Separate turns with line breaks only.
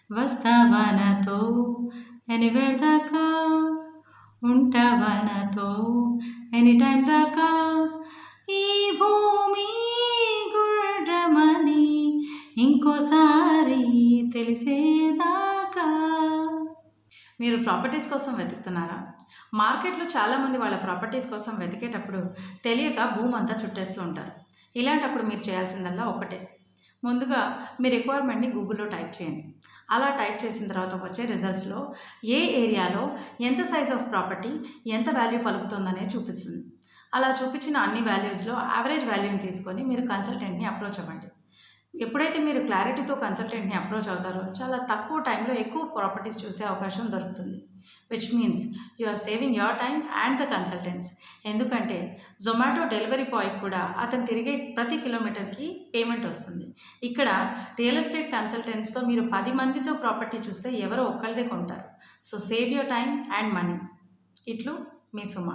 వస్తావా నాతో ఎనివేర్ దాకా ఉంటావా నాతో ఎనీ టైం దాకా ఈ భూమి గుండ్రమని ఇంకోసారి తెలిసేదాకా. మీరు ప్రాపర్టీస్ కోసం వెతుకుతున్నారా? మార్కెట్లో చాలామంది వాళ్ళ ప్రాపర్టీస్ కోసం వెతికేటప్పుడు తెలియక భూమి అంతా చుట్టేస్తూ ఉంటారు. ఇలాంటప్పుడు మీరు చేయాల్సిందల్లా ఒకటే. ముందుగా మీ రిక్వైర్మెంట్ని గూగుల్లో టైప్ చేయండి. అలా టైప్ చేసిన తర్వాత వచ్చే రిజల్ట్స్లో ఏ ఏరియాలో ఎంత సైజ్ ఆఫ్ ప్రాపర్టీ ఎంత వాల్యూ పలుకుతుందనేది చూపిస్తుంది. అలా చూపించిన అన్ని వాల్యూస్లో యావరేజ్ వాల్యూని తీసుకొని మీరు కన్సల్టెంట్ని అప్రోచ్ అవ్వండి. ఎప్పుడైతే మీరు క్లారిటీతో కన్సల్టెంట్ని అప్రోచ్ అవుతారో చాలా తక్కువ టైంలో ఎక్కువ ప్రాపర్టీస్ చూసే అవకాశం దొరుకుతుంది. Which means you are saving your time and the consultants. ఎందుకంటే జొమాటో డెలివరీ బాయ్కి కూడా అతను తిరిగే ప్రతి కిలోమీటర్కి పేమెంట్ వస్తుంది. ఇక్కడ రియల్ ఎస్టేట్ కన్సల్టెంట్స్తో మీరు 10 మందితో ప్రాపర్టీ చూస్తే ఎవరో ఒక్కళ్ళదే కొంటారు. So save your time and money. ఇట్లు మీ సుమ.